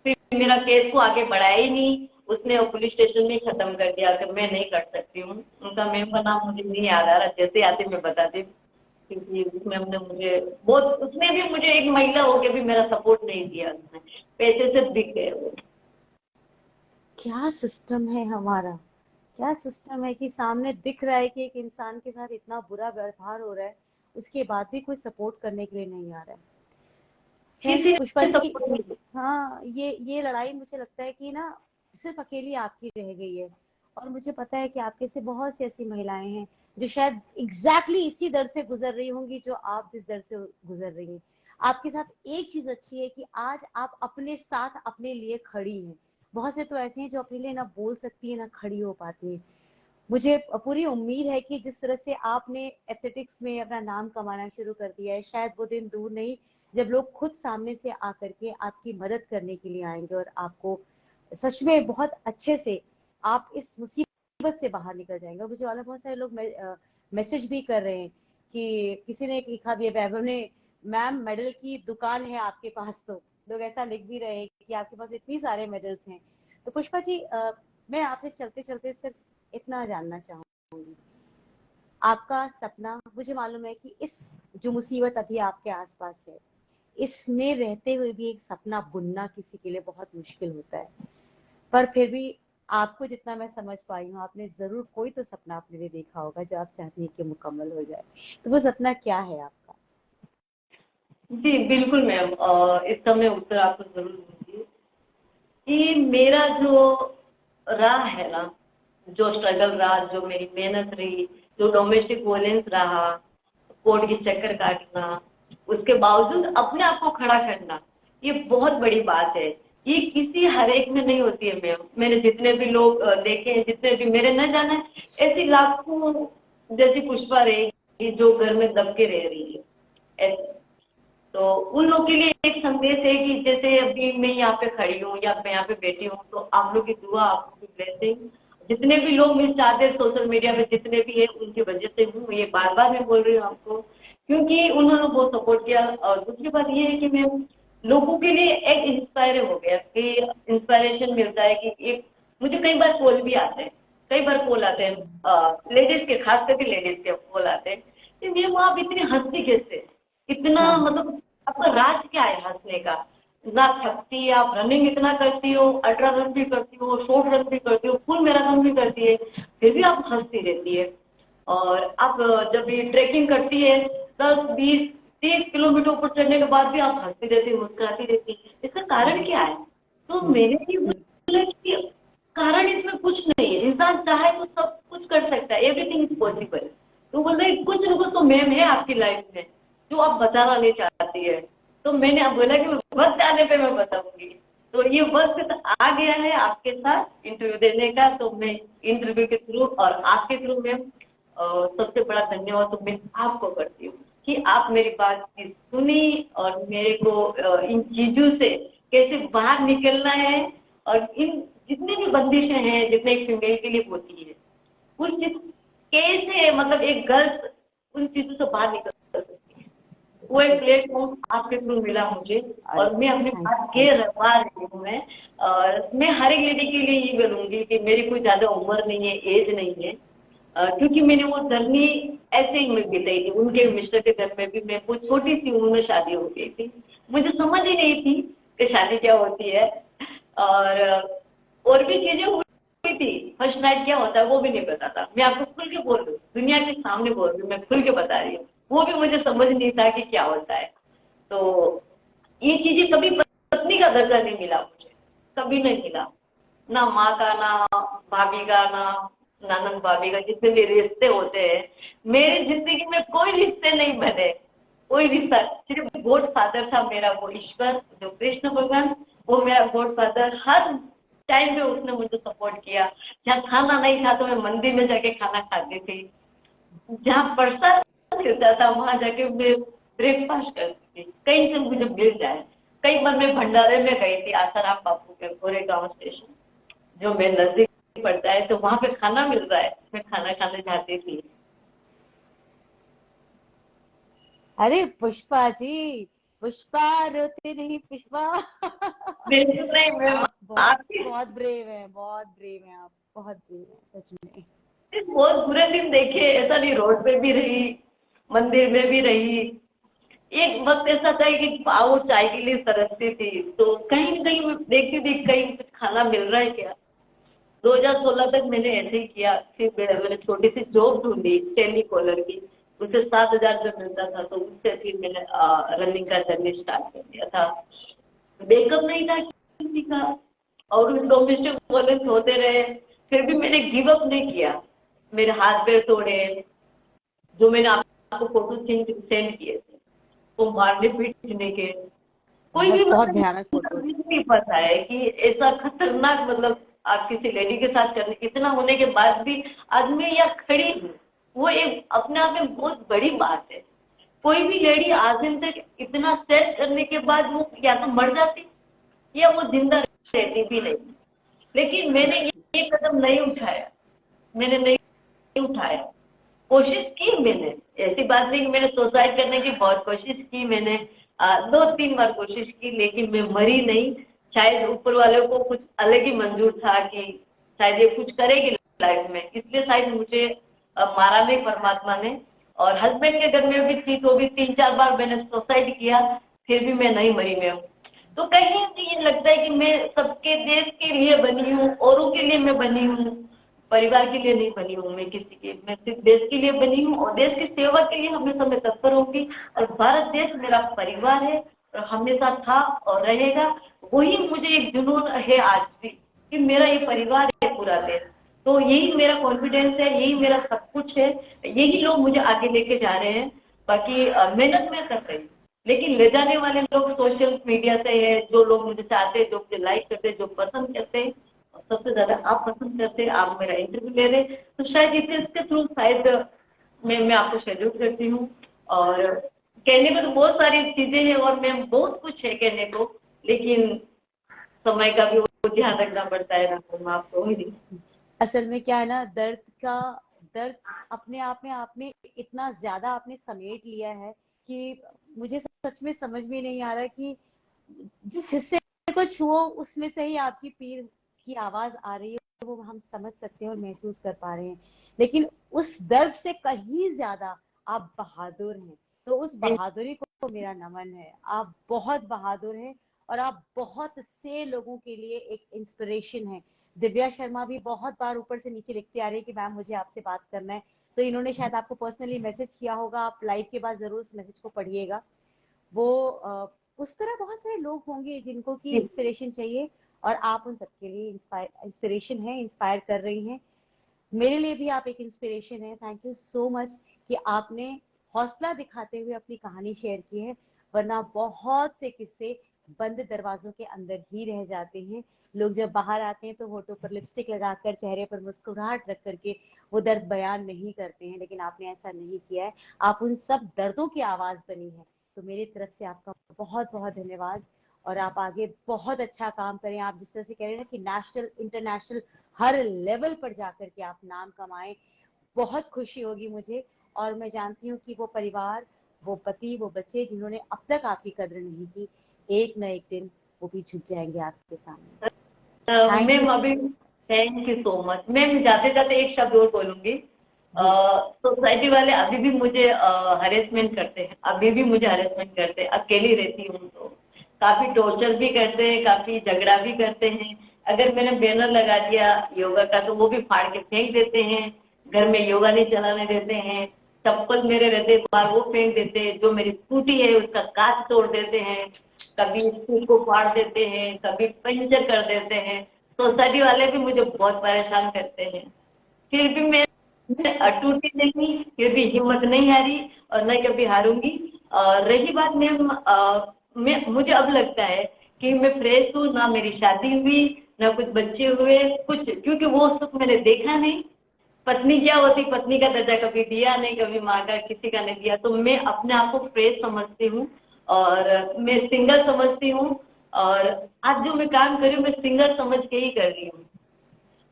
फिर मेरा केस को आगे बढ़ाया ही नहीं, उसने वो पुलिस स्टेशन में खत्म कर दिया कि मैं नहीं कर सकती हूँ। उनका मैम का नाम मुझे नहीं याद आ रहा, जैसे आते मैं बताती, क्योंकि उसमें हमने मुझे बहुत, उसमें भी मुझे एक महिला होके भी मेरा सपोर्ट नहीं दिया, उसने पैसे से बिक गए वो। क्या सिस्टम है हमारा, क्या सिस्टम है कि सामने दिख रहा है कि एक इंसान के साथ इतना बुरा व्यवहार हो रहा है, उसके बाद भी कोई सपोर्ट करने के लिए नहीं आ रहा है। किसी पुष्पा ने जी, सपोर्ट नहीं। हाँ, ये लड़ाई मुझे लगता है कि ना सिर्फ अकेली आपकी रह गई है। और मुझे पता है कि आपके से बहुत सी ऐसी महिलाएं हैं जो शायद एग्जैक्टली इसी दर्द से गुजर रही होंगी जो आप जिस दर्द से गुजर रही हैं। आपके साथ एक चीज अच्छी है कि आज आप अपने साथ अपने लिए खड़ी हैं। बहुत से तो ऐसे हैं जो अपने लिए ना बोल सकती है ना खड़ी हो पाती है। मुझे पूरी उम्मीद है कि जिस तरह से आपने एथलेटिक्स में अपना नाम कमाना शुरू कर दिया है, शायद वो दिन दूर नहीं जब लोग खुद सामने से आकर के आपकी मदद करने के लिए आएंगे और आपको सच में बहुत अच्छे से आप इस मुसीबत से बाहर निकल जाएंगे। मुझे और बहुत सारे लोग मैसेज भी कर रहे हैं कि किसी ने लिखा भी है, वैभव ने, मैम मेडल की दुकान है आपके पास। तो लोग ऐसा लिख भी रहे हैं कि आपके पास इतनी सारे मेडल्स हैं। तो पुष्पा जी, मैं आपसे चलते चलते सिर्फ इतना जानना चाहूंगी, आपका सपना, मुझे मालूम है कि इस जो मुसीबत अभी आपके आसपास है, इसमें रहते हुए भी एक सपना बुनना किसी के लिए बहुत मुश्किल होता है, पर फिर भी आपको जितना मैं समझ पाई हूँ, आपने जरूर कोई तो सपना अपने लिए देखा होगा जो आप चाहती हैं कि मुकम्मल हो जाए। तो वो सपना क्या है आपका? जी बिल्कुल मैम, इसका मैं उत्तर आपको जरूर दूंगी कि मेरा जो राह है ना, जो स्ट्रगल रहा, जो मेरी मेहनत रही, जो डोमेस्टिक वायलेंस रहा, कोर्ट के चक्कर काटना, उसके बावजूद अपने आप को खड़ा करना, ये बहुत बड़ी बात है। ये किसी हर एक में नहीं होती है मैम। मैंने जितने भी लोग देखे हैं, जितने भी मेरे न जाने ऐसी लाखों जैसी पुष्पा रहेगी जो घर में दब के रह रही है ऐसे। तो उन लोगों के लिए एक संदेश है कि जैसे अभी मैं यहाँ पे खड़ी हूँ या मैं यहाँ पे बैठी हूँ, तो आप लोग की दुआ, आप लोग की ब्लेसिंग, जितने भी लोग मिल चाहते हैं सोशल मीडिया पे, जितने भी है, उनकी वजह से हूँ। ये बार बार मैं बोल रही हूँ आपको, क्योंकि उन्होंने बहुत सपोर्ट किया। और दूसरी बात ये है कि मैं लोगों के लिए एक इंस्पायर हो गया, कि इंस्पायरेशन मिलता है कि एक, मुझे कई बार कॉल भी आते हैं, कई बार कॉल आते हैं लेडीज के, खास करके लेडीज के कॉल आते हैं कि मैम आप इतनी हंसती कैसे, इतना मतलब आपका राज क्या है हंसने का, ना थकती, आप रनिंग इतना करती हो, अल्ट्रा रन भी करती हो, शॉर्ट रन भी करती हो, फुल मैराथन भी करती है, फिर भी आप हंसती रहती है। और आप जब ये ट्रैकिंग करती है 10, 20, 30 किलोमीटर ऊपर चढ़ने के बाद भी आप हंसती रहती, मुस्कुराती रहती, इसका कारण क्या है? तो मेरे लिए बोला कि कारण इसमें कुछ नहीं है, इंसान चाहे तो सब कुछ कर सकता है, एवरीथिंग इज पॉसिबल। तो बोल रहे कुछ न कुछ तो मैम है आपकी लाइफ में जो आप बताना नहीं चाहती है। तो मैंने अब बोला कि वक्त आने पे मैं बताऊंगी। तो ये वक्त आ गया है आपके साथ इंटरव्यू देने का। तो मैं इंटरव्यू के थ्रू और आपके थ्रू मैम सबसे बड़ा धन्यवाद तो मैं आपको करती हूँ कि आप मेरी बात की सुनी और मेरे को इन चीजों से कैसे बाहर निकलना है, और इन जितनी भी बंदिशें हैं, जितने एक फीमेल के लिए होती है, उस चीज कैसे, मतलब एक गर्ल उन चीजों से बाहर निकल सकती है, वो एक प्लेटफॉर्म आपके थ्रू मिला मुझे। और मैं अपनी बात के रखवा रही हूँ मैं। और मैं हर एक लेडी के लिए ये बोलूंगी कि मेरी कोई ज्यादा उम्र नहीं है, एज नहीं है, क्योंकि मैंने वो जर्नी ऐसे ही में बिताई थी। उनके मिस्टर के घर में भी मैं वो छोटी सी उम्र में शादी हो गई थी, मुझे समझ ही नहीं थी कि शादी क्या होती है, और भी चीजें हुई थी। फर्स्ट नाइट क्या होता है वो भी नहीं पता था। मैं आपको खुल के बोल रही हूँ, दुनिया के सामने बोल रही हूँ, मैं खुल के बता रही हूँ, वो भी मुझे समझ नहीं था कि क्या होता है। तो ये चीजें कभी पत्नी का दर्जा नहीं मिला मुझे, कभी नहीं मिला, ना माँ का, ना भाभी का, ना ननद भाभी का, जितने भी रिश्ते होते हैं मेरी जिंदगी में कोई रिश्ते नहीं बने, कोई रिश्ता, सिर्फ गॉड फादर था मेरा, वो ईश्वर जो कृष्ण भगवान, वो मेरा गॉड फादर। हर टाइम पे उसने मुझे सपोर्ट किया। जहाँ खाना नहीं था तो मैं मंदिर में जाके खाना खाती थी, जहाँ प्रसाद मिलता था वहां जाके मैं ब्रेकफास्ट करती थी, कहीं से मुझे मिल जाए। कई बार मैं भंडारे में गई थी, आसाराम बापू के गोरेगांव स्टेशन जो मेरे नजदीक पड़ता है, तो वहां पे खाना मिल रहा है, मैं खाना खाने जाती थी। अरे पुष्पा जी, पुष्पा रोते नहीं पुष्पा। बिल्कुल नहीं मैम, आप बहुत आपकी बहुत ब्रेव हैं, बहुत ब्रेव हैं आप, बहुत ब्रेव हैं सच में। बहुत बुरे दिन देखे, ऐसा नहीं, रोड पे भी रही, मंदिर में भी रही। एक वक्त ऐसा था कि पाव चाय के लिए तरसती थी, तो कहीं न कहीं मैं देखती थी कहीं कुछ खाना मिल रहा है क्या। 2016 तक मैंने ऐसे ही किया। फिर मैंने छोटी सी जॉब ढूंढी टेली कॉलर की, उससे 7,000 रुपये मिलता था, तो उससे फिर मैंने रनिंग का जर्नी स्टार्ट कर दिया था। बैकअप नहीं था किसी का, और डोमेस्टिक वायलेंस होते रहे, फिर भी मैंने गिव अप नहीं किया। मेरे हाथ पैर तोड़े, जो मैंने आपको फोटो सेंड किए थे वो मारने पीटने के, कोई भी बहुत मतलब भयानक फोटो। मुझे नहीं पता है कि ऐसा खतरनाक मतलब आप किसी लेडी के साथ करने, इतना होने के बाद भी आज मैं यहाँ खड़ी हूँ, वो एक अपने आप में बहुत बड़ी बात है। कोई भी लेडी आज दिन तक इतना सेट करने के बाद वो या तो मर जाती या वो जिंदा रहती भी नहीं, लेकिन मैंने ये कदम नहीं उठाया, मैंने नहीं उठाया। कोशिश की मैंने, ऐसी बात नहीं कि मैंने सुसाइड करने की बहुत कोशिश की, मैंने 2-3 बार कोशिश की, लेकिन मैं मरी नहीं। शायद ऊपर वाले को कुछ अलग ही मंजूर था कि शायद ये कुछ करेगी लाइफ में, इसलिए शायद मुझे मारा नहीं परमात्मा ने। और हस्बैंड के घर में भी थी तो भी 3-4 बार मैंने सुसाइड किया, फिर भी मैं नहीं मरी मैं। तो कहीं से ये लगता है कि मैं सबके देश के लिए बनी हूँ, औरों के लिए मैं बनी हूँ, परिवार के लिए नहीं बनी हूँ मैं किसी के, मैं सिर्फ देश के लिए बनी हूँ और देश की सेवा के लिए हमेशा मैं तत्पर होंगी। और भारत देश मेरा परिवार है और हमेशा था और रहेगा। वही मुझे एक जुनून है आज भी कि मेरा ये परिवार है पूरा देश। तो यही मेरा कॉन्फिडेंस है, यही मेरा सब कुछ है, यही लोग मुझे आगे लेके जा रहे हैं। बाकी मेहनत मैं कर रही हूँ, लेकिन ले जाने वाले लोग सोशल मीडिया से है, जो लोग मुझे चाहते हैं, जो मुझे लाइक करते हैं, जो पसंद करते हैं, सबसे ज्यादा आप पसंद करते हैं, आप मेरा इंटरव्यू ले रहे हैं, तो शायद इसके थ्रू शायद मैं आपको सैल्यूट करती हूँ। और कहने को तो बहुत सारी चीजें हैं और मैं बहुत कुछ है कहने को, लेकिन समय का भी वो ध्यान रखना पड़ता है ना, मैं आपको ही नहीं। असल में क्या है ना, दर्द अपने आप में आपने इतना ज्यादा आपने समेट लिया है कि मुझे सच में समझ में नहीं आ रहा कि जिस हिस्से को छुओ उसमें से ही आपकी पीर की आवाज आ रही है, वो हम समझ सकते हैं और महसूस कर पा रहे हैं। लेकिन उस दर्द से कहीं ज्यादा आप बहादुर हैं, तो उस बहादुरी को मेरा नमन है। आप बहुत बहादुर हैं और आप बहुत से लोगों के लिए एक इंस्पिरेशन है। दिव्या शर्मा भी बहुत बार ऊपर से नीचे लिखती आ रही है कि मैम मुझे आपसे बात करना है, तो इन्होंने शायद आपको पर्सनली मैसेज किया होगा, आप लाइव के बाद जरूर उस मैसेज को पढ़िएगा। वो उस तरह बहुत सारे लोग होंगे जिनको की इंस्पिरेशन चाहिए और आप उन सबके लिए इंस्पिरेशन है, इंस्पायर कर रही हैं। मेरे लिए भी आप एक इंस्पिरेशन है। थैंक यू सो मच कि आपने हौसला दिखाते हुए अपनी कहानी शेयर की है, वरना बहुत से किस्से बंद दरवाजों के अंदर ही रह जाते हैं। लोग जब बाहर आते हैं तो होठों पर लिपस्टिक लगाकर, चेहरे पर मुस्कुराहट रख करके वो दर्द बयान नहीं करते हैं, लेकिन आपने ऐसा नहीं किया है। आप उन सब दर्दों की आवाज बनी है, तो मेरी तरफ से आपका बहुत बहुत धन्यवाद। और आप आगे बहुत अच्छा काम करें। आप जिस तरह से कह रहे हैं ना कि नेशनल इंटरनेशनल हर लेवल पर जाकर के आप नाम कमाएं, बहुत खुशी होगी मुझे। और मैं जानती हूँ कि वो परिवार, वो पति, वो बच्चे जिन्होंने अब तक आपकी कद्र नहीं की, एक न एक दिन वो भी झुक जाएंगे आपके सामने। मैम अभी thank you so much ma'am. जाते जाते एक शब्द और बोलूंगी। सोसाइटी वाले अभी भी मुझे हरेसमेंट करते हैं, अभी भी मुझे हरेसमेंट करते हैं। अकेली रहती हूँ तो काफी टॉर्चर भी करते हैं, काफी झगड़ा भी करते हैं। अगर मैंने बैनर लगा दिया योगा का तो वो भी फाड़ के फेंक देते हैं, घर में योगा नहीं चलाने देते हैं। चप्पल मेरे रहते बाहर वो फेंक देते हैं, जो मेरी स्कूटी है उसका कांच तोड़ देते हैं, कभी स्कूल को फाड़ देते हैं, कभी पंचर कर देते हैं। सोसाइटी वाले भी मुझे बहुत परेशान करते हैं, फिर भी मैं टूटी नहीं, फिर भी हिम्मत नहीं हारी और न कभी हारूंगी। और रही बात मैम, मैं मुझे अब लगता है कि मैं फ्रेश हूँ, ना मेरी शादी हुई, ना कुछ बच्चे हुए कुछ, क्योंकि वो सुख मैंने देखा नहीं। पत्नी क्या होती, पत्नी का दर्जा कभी दिया नहीं, कभी माँ का किसी का नहीं दिया। तो मैं अपने आप को फ्रेश समझती हूँ और मैं सिंगल समझती हूँ। और आज जो मैं काम कर रही हूँ मैं सिंगल समझ के ही कर रही हूँ,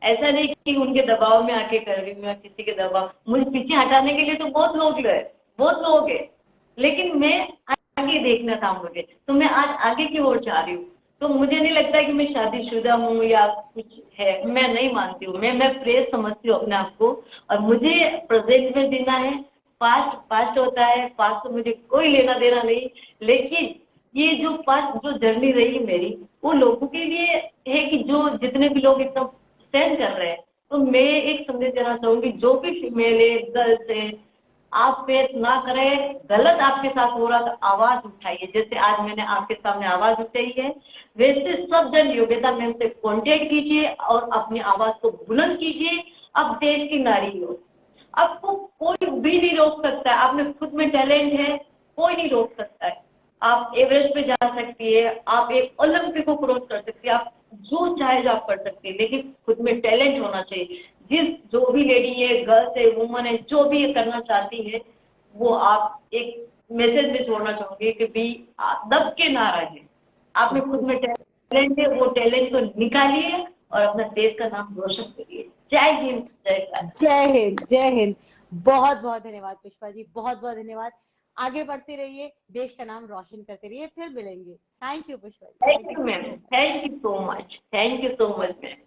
ऐसा नहीं कि उनके दबाव में आके कर रही हूँ या किसी के दबाव। मुझे पीछे हटाने के लिए तो बहुत लोग गए, बहुत लोग हैं, लेकिन मैं आगे देखना था मुझे, तो मैं आज आगे की ओर जा रही हूँ। तो मुझे नहीं लगता कि मैं शादीशुदा हूँ या कुछ है, मैं नहीं मानती हूँ। मैं फ्रेश समझती हूँ अपने आप को और मुझे प्रेजेंट में जीना है। पास्ट पास्ट होता है, पास्ट से मुझे कोई लेना देना नहीं, लेकिन ये जो पास्ट जो जर्नी रही मेरी वो लोगों के लिए है कि जो जितने भी लोग इतना स्टैंड कर रहे हैं। तो मैं एक संदेश देना चाहूंगी, जो भी फीमेल है, गर्ल्स है, आप फेस ना करें, गलत आपके साथ हो रहा तो आवाज उठाइए, जैसे आज मैंने आपके सामने आवाज उठाई है, वैसे सब जन योग्यता मैम से कांटेक्ट कीजिए और अपनी आवाज को बुलंद कीजिए। अब देश की नारी हो, आपको कोई भी नहीं रोक सकता है, आपने खुद में टैलेंट है, कोई नहीं रोक सकता है। आप एवरेस्ट पे जा सकती है, आप एक ओलंपिक को क्रॉस कर सकती है, आप जो चाहे जो आप कर सकती है, लेकिन खुद में टैलेंट होना चाहिए। जो भी लेडी है, गर्ल्स है, वुमन है, जो भी ये करना चाहती है, वो आप एक मैसेज में छोड़ना चाहूंगी कि भी दब के ना रहे। आपने खुद में टैलेंट है, वो टैलेंट को निकालिए और अपना देश का नाम रोशन करिए। जय हिंद, जय भारत। जय हिंद, जय हिंद। बहुत बहुत धन्यवाद पुष्पा जी, बहुत बहुत धन्यवाद। आगे बढ़ते रहिए, देश का नाम रोशन करते रहिए, फिर मिलेंगे। Thank you Pushpa ji. Thank you ma'am, thank you so much, thank you so much ma'am.